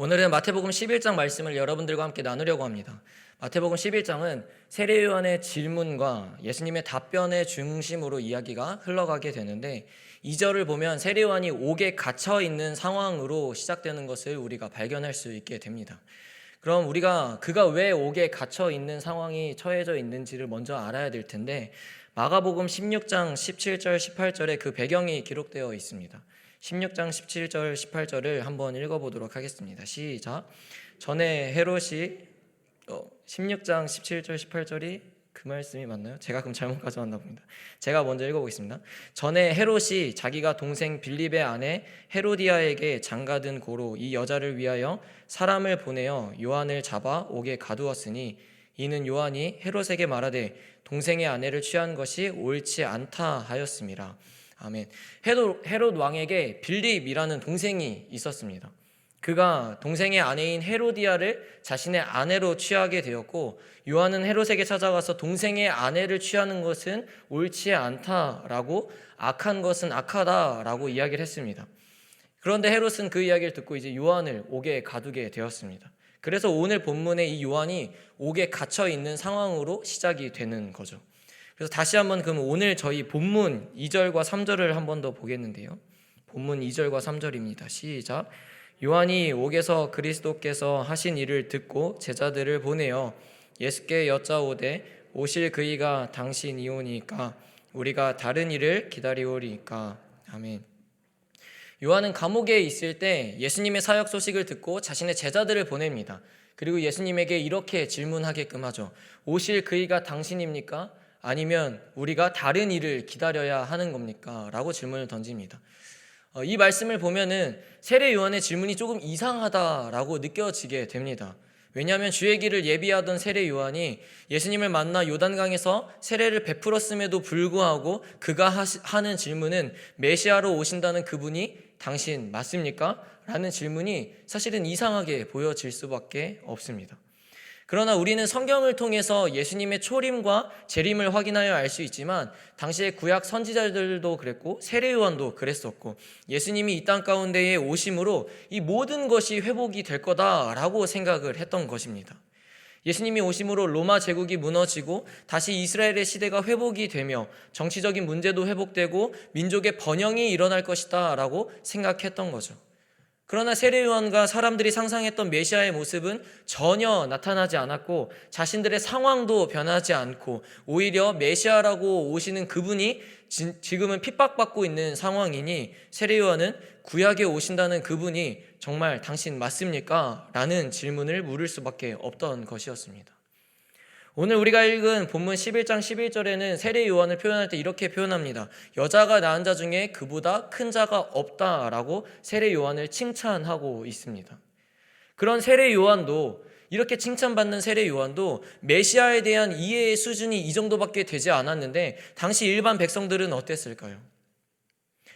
오늘은 마태복음 11장 말씀을 여러분들과 함께 나누려고 합니다. 마태복음 11장은 세례 요한의 질문과 예수님의 답변의 중심으로 이야기가 흘러가게 되는데 2절을 보면 세례 요한이 옥에 갇혀 있는 상황으로 시작되는 것을 우리가 발견할 수 있게 됩니다. 그럼 우리가 그가 왜 옥에 갇혀 있는 상황이 처해져 있는지를 먼저 알아야 될 텐데 마가복음 16장 17절 18절에 그 배경이 기록되어 있습니다. 16장 17절 18절을 한번 읽어보도록 하겠습니다. 시작. 전에 헤롯이 16장 17절 18절이 그 말씀이 맞나요? 제가 그럼 잘못 가져왔나 봅니다. 제가 먼저 읽어보겠습니다. 전에 헤롯이 자기가 동생 빌립의 아내 헤로디아에게 장가든 고로 이 여자를 위하여 사람을 보내어 요한을 잡아 옥에 가두었으니 이는 요한이 헤롯에게 말하되 동생의 아내를 취한 것이 옳지 않다 하였음이라. 아멘. 헤롯 왕에게 빌립이라는 동생이 있었습니다. 그가 동생의 아내인 헤로디아를 자신의 아내로 취하게 되었고 요한은 헤롯에게 찾아가서 동생의 아내를 취하는 것은 옳지 않다라고 악한 것은 악하다라고 이야기를 했습니다. 그런데 헤롯은 그 이야기를 듣고 이제 요한을 옥에 가두게 되었습니다. 그래서 오늘 본문에 이 요한이 옥에 갇혀 있는 상황으로 시작이 되는 거죠. 그래서 다시 한번 그럼 오늘 저희 본문 2절과 3절을 한 번 더 보겠는데요. 본문 2절과 3절입니다. 시작. 요한이 옥에서 그리스도께서 하신 일을 듣고 제자들을 보내어 예수께 여짜오되 오실 그이가 당신이오니까 우리가 다른 일을 기다리오리까. 아멘. 요한은 감옥에 있을 때 예수님의 사역 소식을 듣고 자신의 제자들을 보냅니다. 그리고 예수님에게 이렇게 질문하게끔 하죠. 오실 그이가 당신입니까? 아니면 우리가 다른 일을 기다려야 하는 겁니까? 라고 질문을 던집니다. 이 말씀을 보면은 세례 요한의 질문이 조금 이상하다라고 느껴지게 됩니다. 왜냐하면 주의 길을 예비하던 세례 요한이 예수님을 만나 요단강에서 세례를 베풀었음에도 불구하고 그가 하는 질문은 메시아로 오신다는 그분이 당신 맞습니까? 라는 질문이 사실은 이상하게 보여질 수밖에 없습니다. 그러나 우리는 성경을 통해서 예수님의 초림과 재림을 확인하여 알 수 있지만 당시의 구약 선지자들도 그랬고 세례 요한도 그랬었고 예수님이 이 땅 가운데에 오심으로 이 모든 것이 회복이 될 거다라고 생각을 했던 것입니다. 예수님이 오심으로 로마 제국이 무너지고 다시 이스라엘의 시대가 회복이 되며 정치적인 문제도 회복되고 민족의 번영이 일어날 것이다 라고 생각했던 거죠. 그러나 세례 요한과 사람들이 상상했던 메시아의 모습은 전혀 나타나지 않았고 자신들의 상황도 변하지 않고 오히려 메시아라고 오시는 그분이 지금은 핍박받고 있는 상황이니 세례 요한은 구약에 오신다는 그분이 정말 당신 맞습니까? 라는 질문을 물을 수밖에 없던 것이었습니다. 오늘 우리가 읽은 본문 11장 11절에는 세례 요한을 표현할 때 이렇게 표현합니다. 여자가 낳은 자 중에 그보다 큰 자가 없다라고 세례 요한을 칭찬하고 있습니다. 그런 세례 요한도 이렇게 칭찬받는 세례 요한도 메시아에 대한 이해의 수준이 이 정도밖에 되지 않았는데 당시 일반 백성들은 어땠을까요?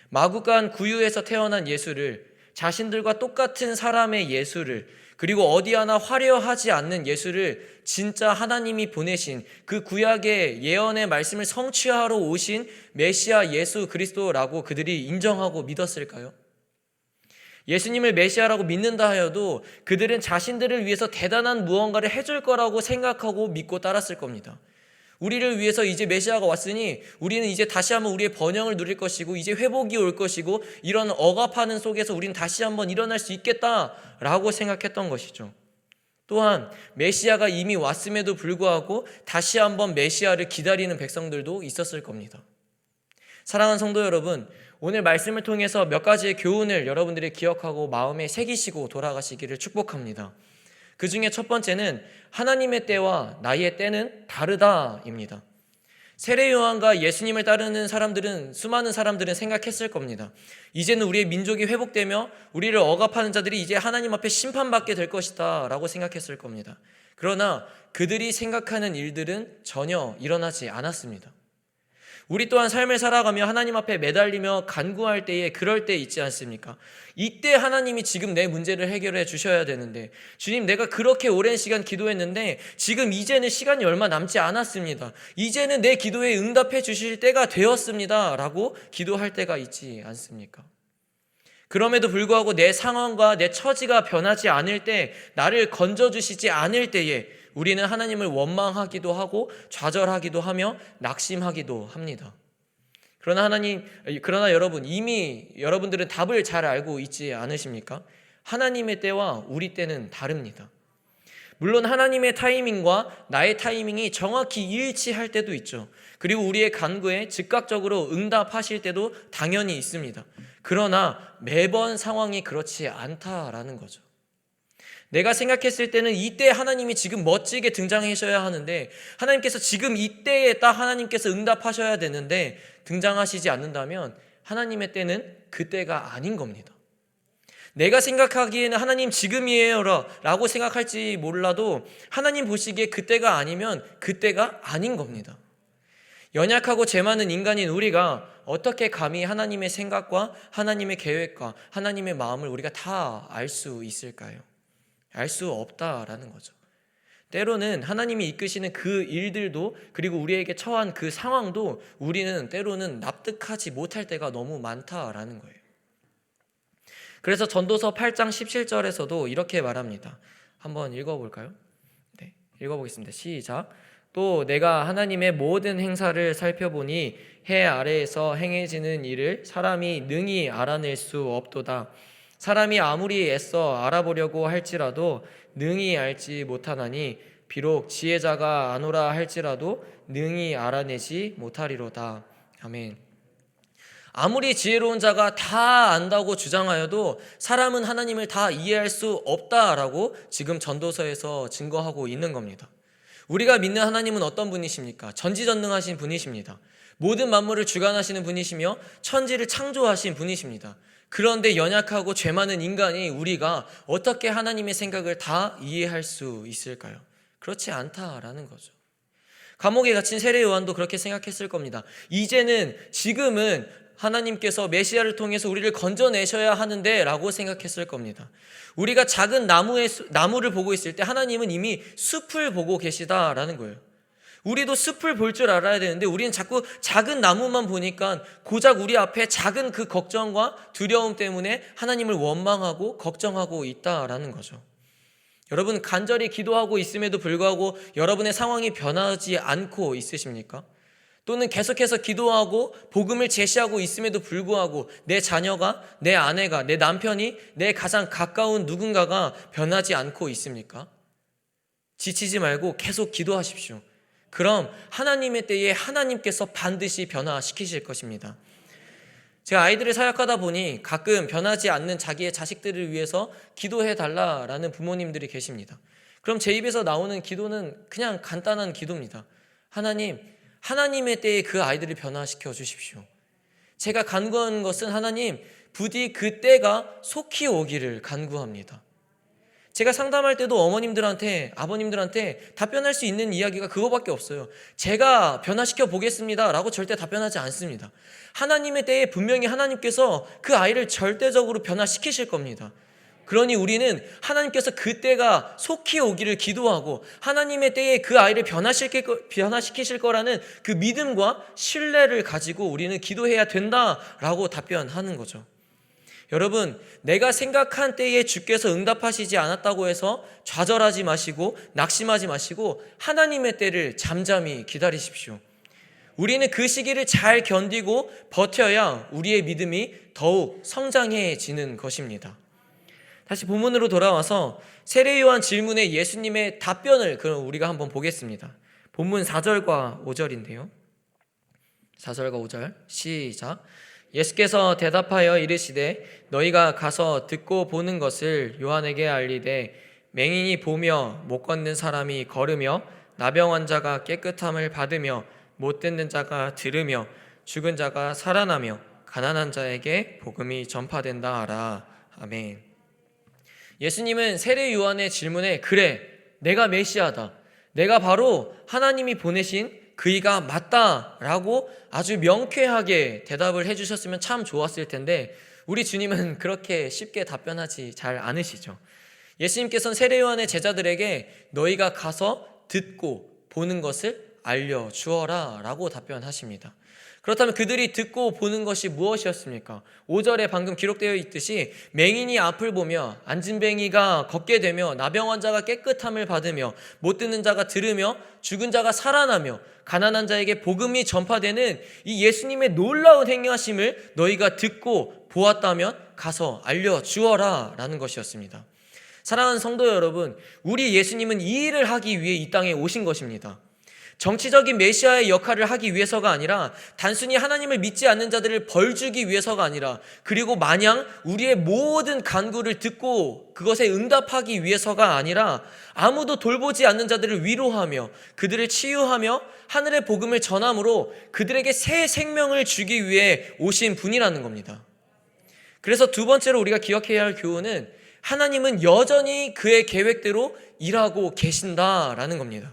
마구간 구유에서 태어난 예수를 자신들과 똑같은 사람의 예수를 그리고 어디 하나 화려하지 않는 예수를 진짜 하나님이 보내신 그 구약의 예언의 말씀을 성취하러 오신 메시아 예수 그리스도라고 그들이 인정하고 믿었을까요? 예수님을 메시아라고 믿는다 하여도 그들은 자신들을 위해서 대단한 무언가를 해줄 거라고 생각하고 믿고 따랐을 겁니다. 우리를 위해서 이제 메시아가 왔으니 우리는 이제 다시 한번 우리의 번영을 누릴 것이고 이제 회복이 올 것이고 이런 억압하는 속에서 우리는 다시 한번 일어날 수 있겠다라고 생각했던 것이죠. 또한 메시아가 이미 왔음에도 불구하고 다시 한번 메시아를 기다리는 백성들도 있었을 겁니다. 사랑하는 성도 여러분, 오늘 말씀을 통해서 몇 가지의 교훈을 여러분들이 기억하고 마음에 새기시고 돌아가시기를 축복합니다. 그 중에 첫 번째는 하나님의 때와 나의 때는 다르다입니다. 세례 요한과 예수님을 따르는 사람들은 수많은 사람들은 생각했을 겁니다. 이제는 우리의 민족이 회복되며 우리를 억압하는 자들이 이제 하나님 앞에 심판받게 될 것이다 라고 생각했을 겁니다. 그러나 그들이 생각하는 일들은 전혀 일어나지 않았습니다. 우리 또한 삶을 살아가며 하나님 앞에 매달리며 간구할 때에 그럴 때 있지 않습니까? 이때 하나님이 지금 내 문제를 해결해 주셔야 되는데 주님 내가 그렇게 오랜 시간 기도했는데 지금 이제는 시간이 얼마 남지 않았습니다. 이제는 내 기도에 응답해 주실 때가 되었습니다 라고 기도할 때가 있지 않습니까? 그럼에도 불구하고 내 상황과 내 처지가 변하지 않을 때, 나를 건져주시지 않을 때에 우리는 하나님을 원망하기도 하고 좌절하기도 하며 낙심하기도 합니다. 그러나 여러분, 이미 여러분들은 답을 잘 알고 있지 않으십니까? 하나님의 때와 우리 때는 다릅니다. 물론 하나님의 타이밍과 나의 타이밍이 정확히 일치할 때도 있죠. 그리고 우리의 간구에 즉각적으로 응답하실 때도 당연히 있습니다. 그러나 매번 상황이 그렇지 않다라는 거죠. 내가 생각했을 때는 이때 하나님이 지금 멋지게 등장하셔야 하는데, 하나님께서 지금 이때에 딱 하나님께서 응답하셔야 되는데 등장하시지 않는다면 하나님의 때는 그때가 아닌 겁니다. 내가 생각하기에는 하나님 지금이에요 라고 생각할지 몰라도 하나님 보시기에 그때가 아니면 그때가 아닌 겁니다. 연약하고 죄 많은 인간인 우리가 어떻게 감히 하나님의 생각과 하나님의 계획과 하나님의 마음을 우리가 다 알 수 있을까요? 알 수 없다라는 거죠. 때로는 하나님이 이끄시는 그 일들도, 그리고 우리에게 처한 그 상황도 우리는 때로는 납득하지 못할 때가 너무 많다라는 거예요. 그래서 전도서 8장 17절에서도 이렇게 말합니다. 한번 읽어볼까요? 네, 읽어보겠습니다. 시작. 또 내가 하나님의 모든 행사를 살펴보니 해 아래에서 행해지는 일을 사람이 능히 알아낼 수 없도다. 사람이 아무리 애써 알아보려고 할지라도 능히 알지 못하나니 비록 지혜자가 아노라 할지라도 능히 알아내지 못하리로다. 아멘. 아무리 지혜로운 자가 다 안다고 주장하여도 사람은 하나님을 다 이해할 수 없다라고 지금 전도서에서 증거하고 있는 겁니다. 우리가 믿는 하나님은 어떤 분이십니까? 전지전능하신 분이십니다. 모든 만물을 주관하시는 분이시며 천지를 창조하신 분이십니다. 그런데 연약하고 죄 많은 인간이 우리가 어떻게 하나님의 생각을 다 이해할 수 있을까요? 그렇지 않다라는 거죠. 감옥에 갇힌 세례 요한도 그렇게 생각했을 겁니다. 지금은 하나님께서 메시아를 통해서 우리를 건져내셔야 하는데 라고 생각했을 겁니다. 우리가 작은 나무를 보고 있을 때 하나님은 이미 숲을 보고 계시다라는 거예요. 우리도 숲을 볼 줄 알아야 되는데 우리는 자꾸 작은 나무만 보니까 고작 우리 앞에 작은 그 걱정과 두려움 때문에 하나님을 원망하고 걱정하고 있다라는 거죠. 여러분, 간절히 기도하고 있음에도 불구하고 여러분의 상황이 변하지 않고 있으십니까? 또는 계속해서 기도하고 복음을 제시하고 있음에도 불구하고 내 자녀가, 내 아내가, 내 남편이, 내 가장 가까운 누군가가 변하지 않고 있습니까? 지치지 말고 계속 기도하십시오. 그럼 하나님의 때에 하나님께서 반드시 변화시키실 것입니다. 제가 아이들을 사역하다 보니 가끔 변하지 않는 자기의 자식들을 위해서 기도해 달라라는 부모님들이 계십니다. 그럼 제 입에서 나오는 기도는 그냥 간단한 기도입니다. 하나님의 때에 그 아이들을 변화시켜 주십시오. 제가 간구하는 것은 하나님, 부디 그 때가 속히 오기를 간구합니다. 제가 상담할 때도 어머님들한테, 아버님들한테 답변할 수 있는 이야기가 그거밖에 없어요. 제가 변화시켜 보겠습니다 라고 절대 답변하지 않습니다. 하나님의 때에 분명히 하나님께서 그 아이를 절대적으로 변화시키실 겁니다. 그러니 우리는 하나님께서 그 때가 속히 오기를 기도하고 하나님의 때에 그 아이를 변화시키실 거라는 그 믿음과 신뢰를 가지고 우리는 기도해야 된다라고 답변하는 거죠. 여러분, 내가 생각한 때에 주께서 응답하시지 않았다고 해서 좌절하지 마시고 낙심하지 마시고 하나님의 때를 잠잠히 기다리십시오. 우리는 그 시기를 잘 견디고 버텨야 우리의 믿음이 더욱 성장해지는 것입니다. 다시 본문으로 돌아와서 세례 요한 질문에 예수님의 답변을 그럼 우리가 한번 보겠습니다. 본문 4절과 5절인데요. 4절과 5절 시작. 예수께서 대답하여 이르시되 너희가 가서 듣고 보는 것을 요한에게 알리되 맹인이 보며 못 걷는 사람이 걸으며 나병 환자가 깨끗함을 받으며 못 듣는 자가 들으며 죽은 자가 살아나며 가난한 자에게 복음이 전파된다 하라. 아멘. 예수님은 세례 요한의 질문에 그래, 내가 메시아다, 내가 바로 하나님이 보내신 그이가 맞다라고 아주 명쾌하게 대답을 해주셨으면 참 좋았을 텐데 우리 주님은 그렇게 쉽게 답변하지 잘 않으시죠. 예수님께서는 세례 요한의 제자들에게 너희가 가서 듣고 보는 것을 알려주어라 라고 답변하십니다. 그렇다면 그들이 듣고 보는 것이 무엇이었습니까? 5절에 방금 기록되어 있듯이 맹인이 앞을 보며 안진뱅이가 걷게 되며 나병 환자가 깨끗함을 받으며 못 듣는 자가 들으며 죽은 자가 살아나며 가난한 자에게 복음이 전파되는 이 예수님의 놀라운 행하심을 너희가 듣고 보았다면 가서 알려주어라 라는 것이었습니다. 사랑하는 성도 여러분, 우리 예수님은 이 일을 하기 위해 이 땅에 오신 것입니다. 정치적인 메시아의 역할을 하기 위해서가 아니라 단순히 하나님을 믿지 않는 자들을 벌주기 위해서가 아니라 그리고 마냥 우리의 모든 간구를 듣고 그것에 응답하기 위해서가 아니라 아무도 돌보지 않는 자들을 위로하며 그들을 치유하며 하늘의 복음을 전함으로 그들에게 새 생명을 주기 위해 오신 분이라는 겁니다. 그래서 두 번째로 우리가 기억해야 할 교훈은 하나님은 여전히 그의 계획대로 일하고 계신다라는 겁니다.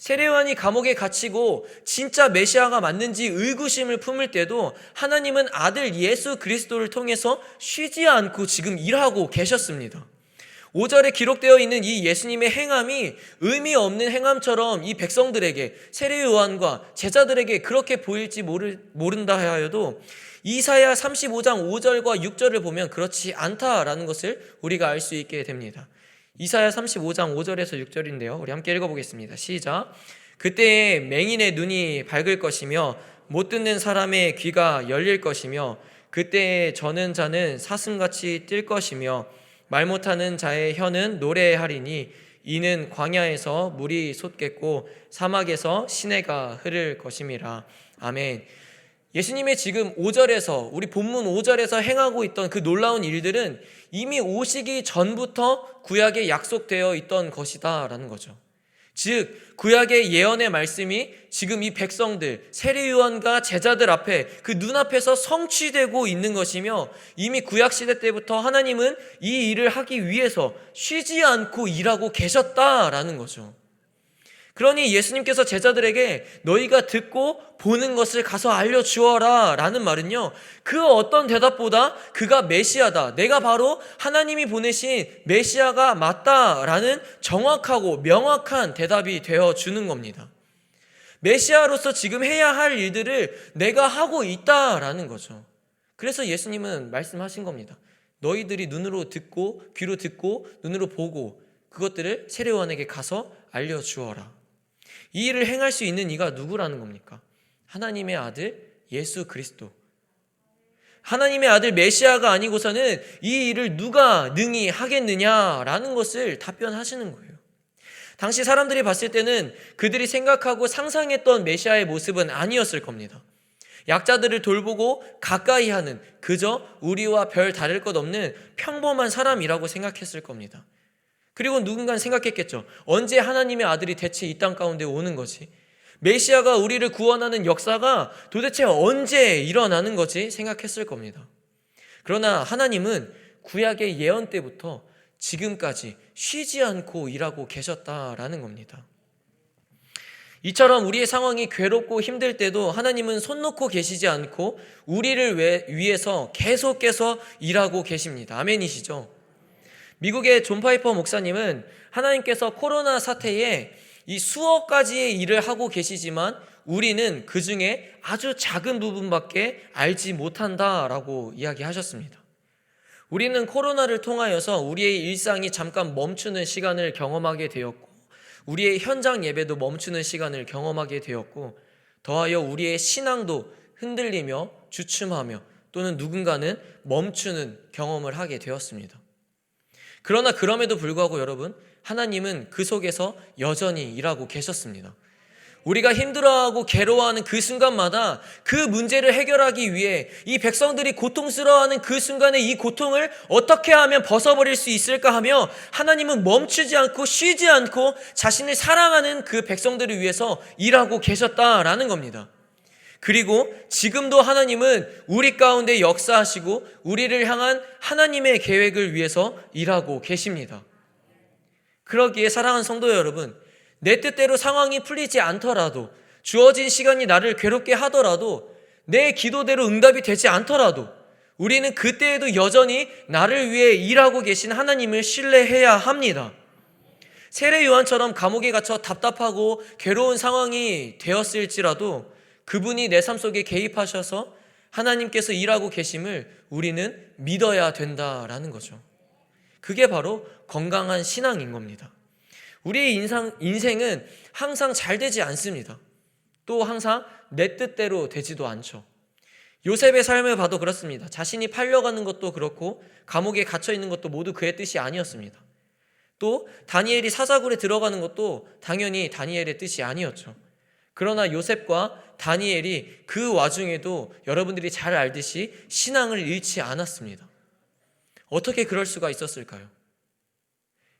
세례요한이 감옥에 갇히고 진짜 메시아가 맞는지 의구심을 품을 때도 하나님은 아들 예수 그리스도를 통해서 쉬지 않고 지금 일하고 계셨습니다. 5절에 기록되어 있는 이 예수님의 행함이 의미 없는 행함처럼 이 백성들에게 세례요한과 제자들에게 그렇게 보일지 모른다 하여도 이사야 35장 5절과 6절을 보면 그렇지 않다라는 것을 우리가 알 수 있게 됩니다. 이사야 35장 5절에서 6절인데요. 우리 함께 읽어보겠습니다. 시작. 그때에 맹인의 눈이 밝을 것이며 못 듣는 사람의 귀가 열릴 것이며 그때에 저는 자는 사슴같이 뛸 것이며 말 못하는 자의 혀는 노래하리니 이는 광야에서 물이 솟겠고 사막에서 시내가 흐를 것임이라. 아멘. 예수님의 지금 5절에서 우리 본문 5절에서 행하고 있던 그 놀라운 일들은 이미 오시기 전부터 구약에 약속되어 있던 것이다 라는 거죠. 즉 구약의 예언의 말씀이 지금 이 백성들 세례요한과 제자들 앞에 그 눈앞에서 성취되고 있는 것이며 이미 구약시대 때부터 하나님은 이 일을 하기 위해서 쉬지 않고 일하고 계셨다라는 거죠. 그러니 예수님께서 제자들에게 너희가 듣고 보는 것을 가서 알려주어라 라는 말은요, 그 어떤 대답보다 그가 메시아다, 내가 바로 하나님이 보내신 메시아가 맞다라는 정확하고 명확한 대답이 되어주는 겁니다. 메시아로서 지금 해야 할 일들을 내가 하고 있다라는 거죠. 그래서 예수님은 말씀하신 겁니다. 너희들이 눈으로 듣고 귀로 듣고 눈으로 보고 그것들을 세례요한에게 가서 알려주어라. 이 일을 행할 수 있는 이가 누구라는 겁니까? 하나님의 아들 예수 그리스도. 하나님의 아들 메시아가 아니고서는 이 일을 누가 능히 하겠느냐라는 것을 답변하시는 거예요. 당시 사람들이 봤을 때는 그들이 생각하고 상상했던 메시아의 모습은 아니었을 겁니다. 약자들을 돌보고 가까이 하는 그저 우리와 별 다를 것 없는 평범한 사람이라고 생각했을 겁니다. 그리고 누군가는 생각했겠죠. 언제 하나님의 아들이 대체 이 땅 가운데 오는 거지? 메시아가 우리를 구원하는 역사가 도대체 언제 일어나는 거지? 생각했을 겁니다. 그러나 하나님은 구약의 예언 때부터 지금까지 쉬지 않고 일하고 계셨다라는 겁니다. 이처럼 우리의 상황이 괴롭고 힘들 때도 하나님은 손 놓고 계시지 않고 우리를 위해서 계속해서 일하고 계십니다. 아멘이시죠? 미국의 존 파이퍼 목사님은 하나님께서 코로나 사태에 이 수억 가지의 일을 하고 계시지만 우리는 그 중에 아주 작은 부분밖에 알지 못한다라고 이야기하셨습니다. 우리는 코로나를 통하여서 우리의 일상이 잠깐 멈추는 시간을 경험하게 되었고 우리의 현장 예배도 멈추는 시간을 경험하게 되었고 더하여 우리의 신앙도 흔들리며 주춤하며 또는 누군가는 멈추는 경험을 하게 되었습니다. 그러나 그럼에도 불구하고 여러분, 하나님은 그 속에서 여전히 일하고 계셨습니다. 우리가 힘들어하고 괴로워하는 그 순간마다 그 문제를 해결하기 위해 이 백성들이 고통스러워하는 그 순간에 이 고통을 어떻게 하면 벗어버릴 수 있을까 하며 하나님은 멈추지 않고 쉬지 않고 자신을 사랑하는 그 백성들을 위해서 일하고 계셨다라는 겁니다. 그리고 지금도 하나님은 우리 가운데 역사하시고 우리를 향한 하나님의 계획을 위해서 일하고 계십니다. 그러기에 사랑하는 성도 여러분, 내 뜻대로 상황이 풀리지 않더라도 주어진 시간이 나를 괴롭게 하더라도 내 기도대로 응답이 되지 않더라도 우리는 그때에도 여전히 나를 위해 일하고 계신 하나님을 신뢰해야 합니다. 세례 요한처럼 감옥에 갇혀 답답하고 괴로운 상황이 되었을지라도 그분이 내 삶 속에 개입하셔서 하나님께서 일하고 계심을 우리는 믿어야 된다라는 거죠. 그게 바로 건강한 신앙인 겁니다. 우리의 인생은 항상 잘 되지 않습니다. 또 항상 내 뜻대로 되지도 않죠. 요셉의 삶을 봐도 그렇습니다. 자신이 팔려가는 것도 그렇고 감옥에 갇혀 있는 것도 모두 그의 뜻이 아니었습니다. 또 다니엘이 사자굴에 들어가는 것도 당연히 다니엘의 뜻이 아니었죠. 그러나 요셉과 다니엘이 그 와중에도 여러분들이 잘 알듯이 신앙을 잃지 않았습니다. 어떻게 그럴 수가 있었을까요?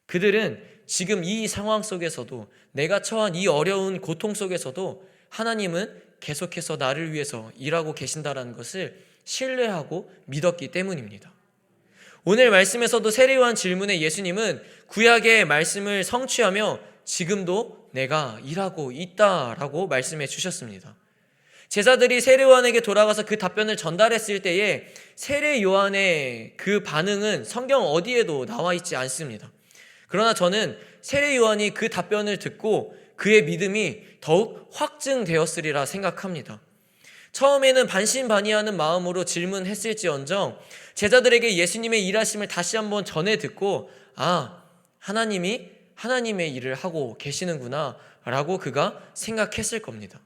그들은 지금 이 상황 속에서도, 내가 처한 이 어려운 고통 속에서도 하나님은 계속해서 나를 위해서 일하고 계신다는 것을 신뢰하고 믿었기 때문입니다. 오늘 말씀에서도 세례요한 질문에 예수님은 구약의 말씀을 성취하며 지금도 내가 일하고 있다라고 말씀해 주셨습니다. 제자들이 세례요한에게 돌아가서 그 답변을 전달했을 때에 세례요한의 그 반응은 성경 어디에도 나와 있지 않습니다. 그러나 저는 세례요한이 그 답변을 듣고 그의 믿음이 더욱 확증되었으리라 생각합니다. 처음에는 반신반의하는 마음으로 질문했을지언정 제자들에게 예수님의 일하심을 다시 한번 전해 듣고, 하나님이 하나님의 일을 하고 계시는구나 라고 그가 생각했을 겁니다.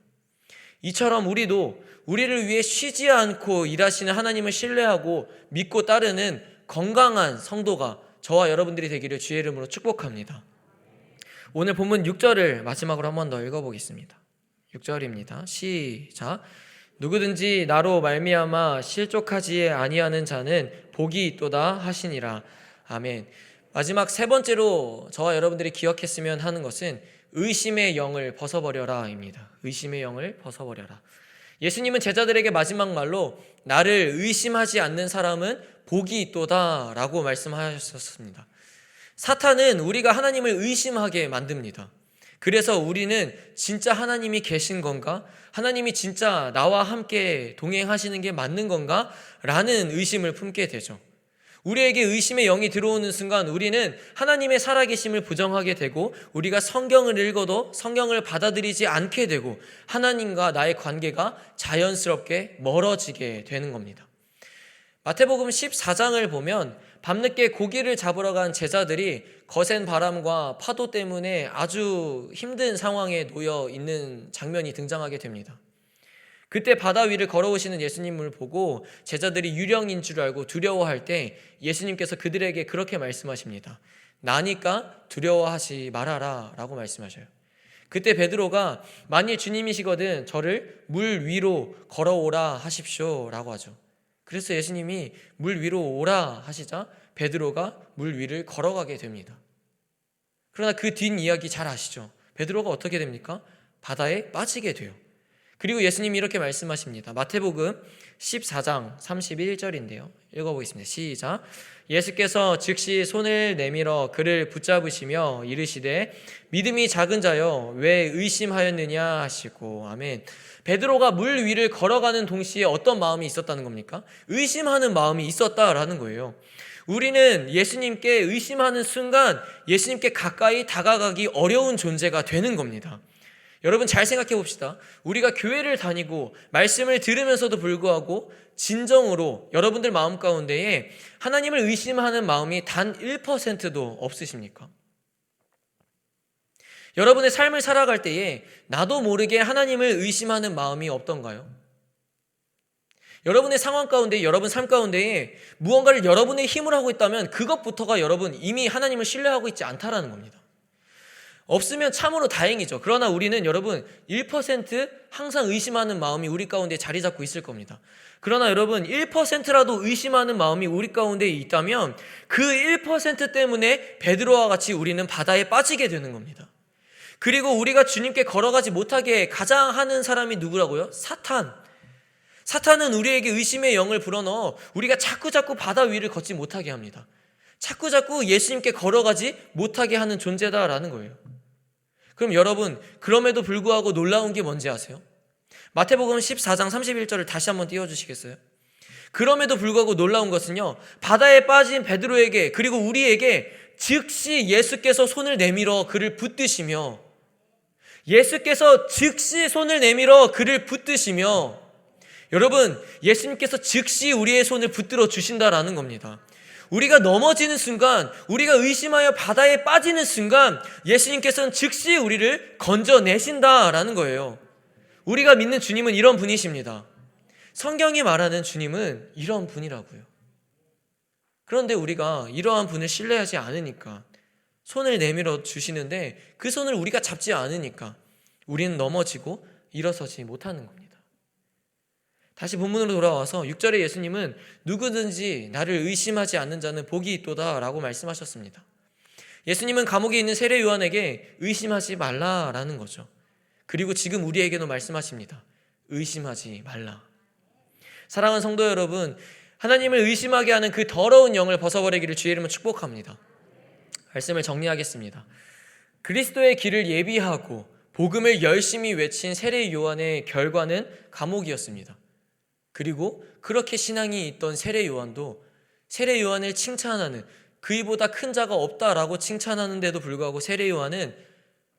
이처럼 우리도 우리를 위해 쉬지 않고 일하시는 하나님을 신뢰하고 믿고 따르는 건강한 성도가 저와 여러분들이 되기를 주의 이름으로 축복합니다. 오늘 본문 6절을 마지막으로 한 번 더 읽어보겠습니다. 6절입니다. 시작. 누구든지 나로 말미암아 실족하지 아니하는 자는 복이 있도다 하시니라. 아멘. 마지막 세 번째로 저와 여러분들이 기억했으면 하는 것은 의심의 영을 벗어버려라 입니다. 의심의 영을 벗어버려라. 예수님은 제자들에게 마지막 말로 나를 의심하지 않는 사람은 복이 있도다 라고 말씀하셨습니다. 사탄은 우리가 하나님을 의심하게 만듭니다. 그래서 우리는 진짜 하나님이 계신 건가? 하나님이 진짜 나와 함께 동행하시는 게 맞는 건가? 라는 의심을 품게 되죠. 우리에게 의심의 영이 들어오는 순간 우리는 하나님의 살아계심을 부정하게 되고, 우리가 성경을 읽어도 성경을 받아들이지 않게 되고, 하나님과 나의 관계가 자연스럽게 멀어지게 되는 겁니다. 마태복음 14장을 보면 밤늦게 고기를 잡으러 간 제자들이 거센 바람과 파도 때문에 아주 힘든 상황에 놓여 있는 장면이 등장하게 됩니다. 그때 바다 위를 걸어오시는 예수님을 보고 제자들이 유령인 줄 알고 두려워할 때 예수님께서 그들에게 그렇게 말씀하십니다. 나니까 두려워하지 말아라 라고 말씀하셔요. 그때 베드로가 만일 주님이시거든 저를 물 위로 걸어오라 하십시오 라고 하죠. 그래서 예수님이 물 위로 오라 하시자 베드로가 물 위를 걸어가게 됩니다. 그러나 그 뒷이야기 잘 아시죠? 베드로가 어떻게 됩니까? 바다에 빠지게 돼요. 그리고 예수님이 이렇게 말씀하십니다. 마태복음 14장 31절인데요. 읽어보겠습니다. 시작. 예수께서 즉시 손을 내밀어 그를 붙잡으시며 이르시되 믿음이 작은 자여 왜 의심하였느냐 하시고. 아멘. 베드로가 물 위를 걸어가는 동시에 어떤 마음이 있었다는 겁니까? 의심하는 마음이 있었다라는 거예요. 우리는 예수님께 의심하는 순간 예수님께 가까이 다가가기 어려운 존재가 되는 겁니다. 여러분 잘 생각해 봅시다. 우리가 교회를 다니고 말씀을 들으면서도 불구하고 진정으로 여러분들 마음 가운데에 하나님을 의심하는 마음이 단 1%도 없으십니까? 여러분의 삶을 살아갈 때에 나도 모르게 하나님을 의심하는 마음이 없던가요? 여러분의 상황 가운데, 여러분 삶 가운데에 무언가를 여러분의 힘으로 하고 있다면 그것부터가 여러분 이미 하나님을 신뢰하고 있지 않다라는 겁니다. 없으면 참으로 다행이죠. 그러나 우리는 여러분 1% 항상 의심하는 마음이 우리 가운데 자리 잡고 있을 겁니다. 그러나 여러분 1%라도 의심하는 마음이 우리 가운데 있다면 그 1% 때문에 베드로와 같이 우리는 바다에 빠지게 되는 겁니다. 그리고 우리가 주님께 걸어가지 못하게 가장 하는 사람이 누구라고요? 사탄은 우리에게 의심의 영을 불어넣어 우리가 자꾸 바다 위를 걷지 못하게 합니다. 자꾸 예수님께 걸어가지 못하게 하는 존재다라는 거예요. 그럼 여러분, 그럼에도 불구하고 놀라운 게 뭔지 아세요? 마태복음 14장 31절을 다시 한번 띄워주시겠어요? 그럼에도 불구하고 놀라운 것은요, 바다에 빠진 베드로에게 그리고 우리에게 즉시 예수께서 손을 내밀어 그를 붙드시며 예수께서 즉시 손을 내밀어 그를 붙드시며, 여러분, 예수님께서 즉시 우리의 손을 붙들어 주신다라는 겁니다. 우리가 넘어지는 순간, 우리가 의심하여 바다에 빠지는 순간 예수님께서는 즉시 우리를 건져내신다라는 거예요. 우리가 믿는 주님은 이런 분이십니다. 성경이 말하는 주님은 이런 분이라고요. 그런데 우리가 이러한 분을 신뢰하지 않으니까, 손을 내밀어 주시는데 그 손을 우리가 잡지 않으니까 우리는 넘어지고 일어서지 못하는 겁니다. 다시 본문으로 돌아와서 6절에 예수님은 누구든지 나를 의심하지 않는 자는 복이 있도다 라고 말씀하셨습니다. 예수님은 감옥에 있는 세례 요한에게 의심하지 말라라는 거죠. 그리고 지금 우리에게도 말씀하십니다. 의심하지 말라. 사랑하는 성도 여러분, 하나님을 의심하게 하는 그 더러운 영을 벗어버리기를 주의 이름으로 축복합니다. 말씀을 정리하겠습니다. 그리스도의 길을 예비하고 복음을 열심히 외친 세례 요한의 결과는 감옥이었습니다. 그리고 그렇게 신앙이 있던 세례 요한도 세례 요한을 칭찬하는, 그이보다 큰 자가 없다라고 칭찬하는데도 불구하고 세례 요한은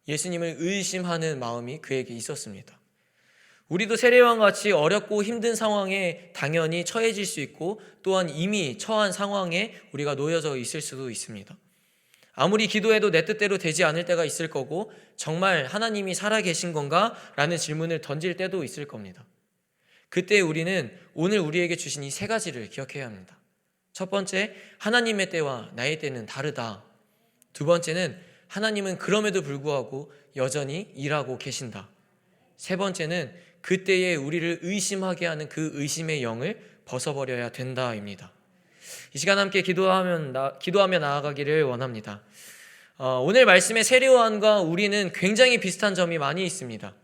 예수님을 의심하는 마음이 그에게 있었습니다. 우리도 세례 요한과 같이 어렵고 힘든 상황에 당연히 처해질 수 있고, 또한 이미 처한 상황에 우리가 놓여져 있을 수도 있습니다. 아무리 기도해도 내 뜻대로 되지 않을 때가 있을 거고, 정말 하나님이 살아계신 건가? 라는 질문을 던질 때도 있을 겁니다. 그때 우리는 오늘 우리에게 주신 이 세 가지를 기억해야 합니다. 첫 번째, 하나님의 때와 나의 때는 다르다. 두 번째는 하나님은 그럼에도 불구하고 여전히 일하고 계신다. 세 번째는 그때에 우리를 의심하게 하는 그 의심의 영을 벗어버려야 된다입니다. 이 시간 함께 기도하며 나아가기를 원합니다. 오늘 말씀의 세례 요한과 우리는 굉장히 비슷한 점이 많이 있습니다.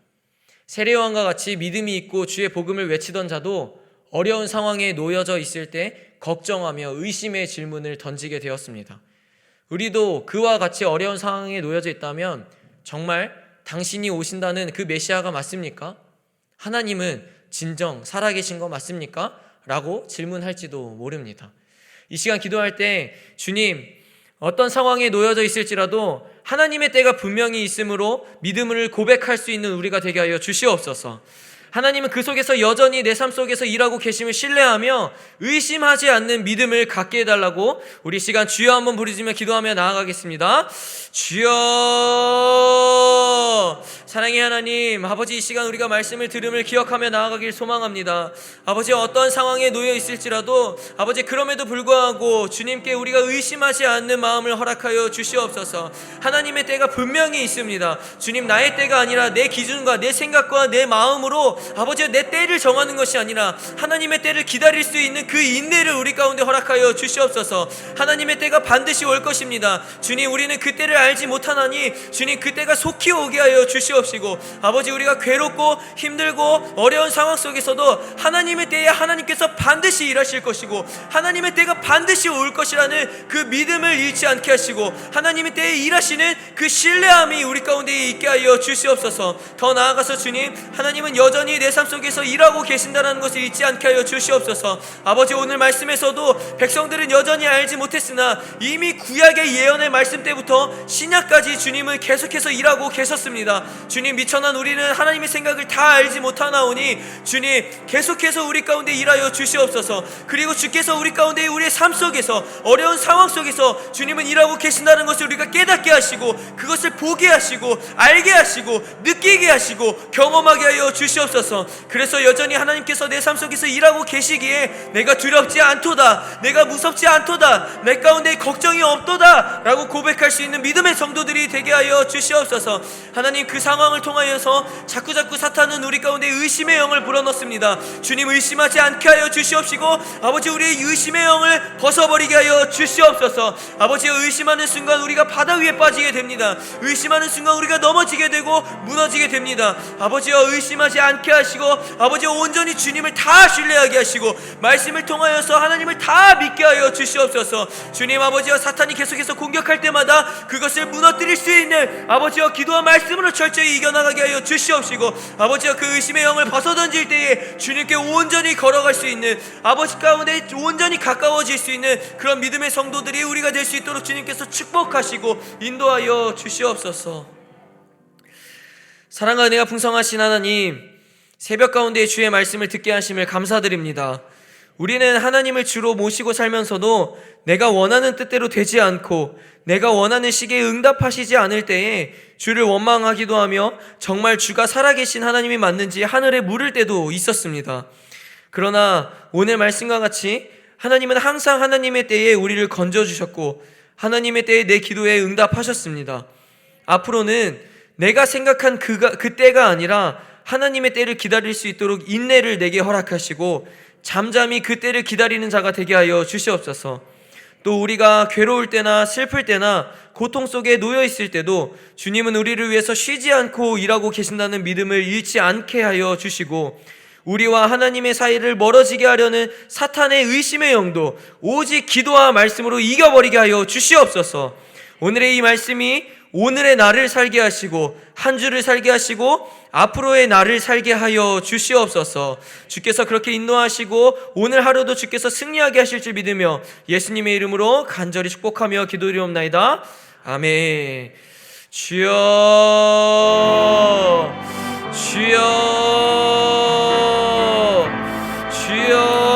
세례 요한과 같이 믿음이 있고 주의 복음을 외치던 자도 어려운 상황에 놓여져 있을 때 걱정하며 의심의 질문을 던지게 되었습니다. 우리도 그와 같이 어려운 상황에 놓여져 있다면 정말 당신이 오신다는 그 메시아가 맞습니까? 하나님은 진정 살아계신 거 맞습니까? 라고 질문할지도 모릅니다. 이 시간 기도할 때 주님, 어떤 상황에 놓여져 있을지라도 하나님의 때가 분명히 있으므로 믿음을 고백할 수 있는 우리가 되게 하여 주시옵소서. 하나님은 그 속에서 여전히 내 삶 속에서 일하고 계심을 신뢰하며 의심하지 않는 믿음을 갖게 해달라고 우리 시간 주여 한번 부르짖으며 기도하며 나아가겠습니다. 주여. 사랑의 하나님, 아버지, 이 시간 우리가 말씀을 들음을 기억하며 나아가길 소망합니다. 아버지, 어떤 상황에 놓여 있을지라도 아버지, 그럼에도 불구하고 주님께 우리가 의심하지 않는 마음을 허락하여 주시옵소서. 하나님의 때가 분명히 있습니다. 주님, 나의 때가 아니라 내 기준과 내 생각과 내 마음으로 아버지, 내 때를 정하는 것이 아니라 하나님의 때를 기다릴 수 있는 그 인내를 우리 가운데 허락하여 주시옵소서. 하나님의 때가 반드시 올 것입니다. 주님, 우리는 그 때를 알지 못하나니 주님, 그 때가 속히 오게 하여 주시옵시고, 아버지, 우리가 괴롭고 힘들고 어려운 상황 속에서도 하나님의 때에 하나님께서 반드시 일하실 것이고 하나님의 때가 반드시 올 것이라는 그 믿음을 잃지 않게 하시고 하나님의 때에 일하시는 그 신뢰함이 우리 가운데 있게 하여 주시옵소서. 더 나아가서 주님, 하나님은 여전히 내 삶 속에서 일하고 계신다는 것을 잊지 않게 하여 주시옵소서. 아버지, 오늘 말씀에서도 백성들은 여전히 알지 못했으나 이미 구약의 예언의 말씀 때부터 신약까지 주님은 계속해서 일하고 계셨습니다. 주님, 미천한 우리는 하나님의 생각을 다 알지 못하나오니 주님, 계속해서 우리 가운데 일하여 주시옵소서. 그리고 주께서 우리 가운데 우리의 삶 속에서 어려운 상황 속에서 주님은 일하고 계신다는 것을 우리가 깨닫게 하시고 그것을 보게 하시고 알게 하시고 느끼게 하시고 경험하게 하여 주시옵소서. 그래서 여전히 하나님께서 내 삶 속에서 일하고 계시기에 내가 두렵지 않도다, 내가 무섭지 않도다, 내 가운데 걱정이 없도다 라고 고백할 수 있는 믿음의 성도들이 되게 하여 주시옵소서. 하나님, 그 상황을 통하여서 자꾸자꾸 사탄은 우리 가운데 의심의 영을 불어넣습니다. 주님, 의심하지 않게 하여 주시옵시고 아버지, 우리의 의심의 영을 벗어버리게 하여 주시옵소서. 아버지, 의심하는 순간 우리가 바다 위에 빠지게 됩니다. 의심하는 순간 우리가 넘어지게 되고 무너지게 됩니다. 아버지여, 의심하지 않게 하시고 아버지, 온전히 주님을 다 신뢰하게 하시고 말씀을 통하여서 하나님을 다 믿게 하여 주시옵소서. 주님, 아버지여, 사탄이 계속해서 공격할 때마다 그것을 무너뜨릴 수 있는 아버지여 기도와 말씀으로 철저히 이겨나가게 하여 주시옵시고 아버지여, 그 의심의 영을 벗어던질 때에 주님께 온전히 걸어갈 수 있는, 아버지 가운데 온전히 가까워질 수 있는 그런 믿음의 성도들이 우리가 될 수 있도록 주님께서 축복하시고 인도하여 주시옵소서. 사랑과 은혜가 풍성하신 하나님, 새벽 가운데 주의 말씀을 듣게 하심을 감사드립니다. 우리는 하나님을 주로 모시고 살면서도 내가 원하는 뜻대로 되지 않고 내가 원하는 시기에 응답하시지 않을 때에 주를 원망하기도 하며 정말 주가 살아계신 하나님이 맞는지 하늘에 물을 때도 있었습니다. 그러나 오늘 말씀과 같이 하나님은 항상 하나님의 때에 우리를 건져주셨고 하나님의 때에 내 기도에 응답하셨습니다. 앞으로는 내가 생각한 그 때가 아니라 하나님의 때를 기다릴 수 있도록 인내를 내게 허락하시고 잠잠히 그 때를 기다리는 자가 되게 하여 주시옵소서. 또 우리가 괴로울 때나 슬플 때나 고통 속에 놓여 있을 때도 주님은 우리를 위해서 쉬지 않고 일하고 계신다는 믿음을 잃지 않게 하여 주시고 우리와 하나님의 사이를 멀어지게 하려는 사탄의 의심의 영도 오직 기도와 말씀으로 이겨버리게 하여 주시옵소서. 오늘의 이 말씀이 오늘의 나를 살게 하시고 한 주를 살게 하시고 앞으로의 나를 살게 하여 주시옵소서. 주께서 그렇게 인도하시고 오늘 하루도 주께서 승리하게 하실 줄 믿으며 예수님의 이름으로 간절히 축복하며 기도드리옵나이다. 아멘. 주여 주여 주여.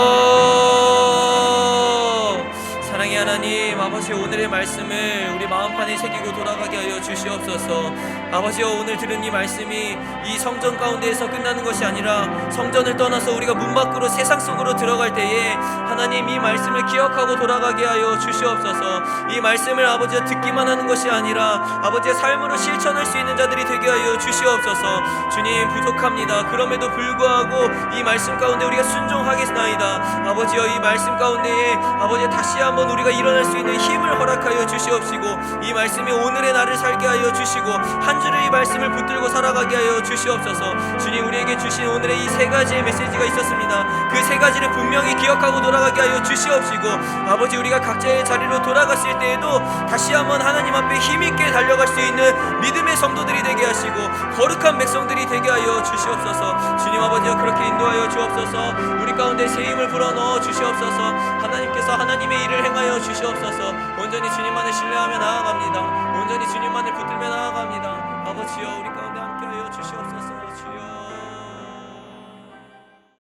사랑의 하나님 아버지, 오늘의 말씀을 우리 마음판에 새기고 돌아가게 하여 주시옵소서. 아버지여, 오늘 들은 이 말씀이 이 성전 가운데에서 끝나는 것이 아니라 성전을 떠나서 우리가 문 밖으로 세상 속으로 들어갈 때에 하나님 이 말씀을 기억하고 돌아가게 하여 주시옵소서. 이 말씀을 아버지여 듣기만 하는 것이 아니라 아버지의 삶으로 실천할 수 있는 자들이 되게 하여 주시옵소서. 주님, 부족합니다. 그럼에도 불구하고 이 말씀 가운데 우리가 순종하겠나이다. 아버지여, 이 말씀 가운데에 아버지 다시 한번 우리가 일어날 수 있는 힘을 허락하여 주시옵시고 이 말씀이 오늘의 나를 살게 하여 주시고 한 주를 이 말씀을 붙들고 살아가게 하여 주시옵소서. 주님, 우리에게 주신 오늘의 이 세 가지의 메시지가 있었습니다. 그 세 가지를 분명히 기억하고 돌아가게 하여 주시옵시고 아버지, 우리가 각자의 자리로 돌아갔을 때에도 다시 한번 하나님 앞에 힘있게 달려갈 수 있는 믿음의 성도들이 되게 하시고 거룩한 백성들이 되게 하여 주시옵소서. 주님 아버지여, 그렇게 인도하여 주옵소서. 우리 가운데 새 힘을 불어넣어 주시옵소서. 하나님께서 하나님의 일을 행하여 주시옵소서. 온전히 주님만을 신뢰하며 나아갑니다. 온전히 주님만을 붙들며 나아갑니다.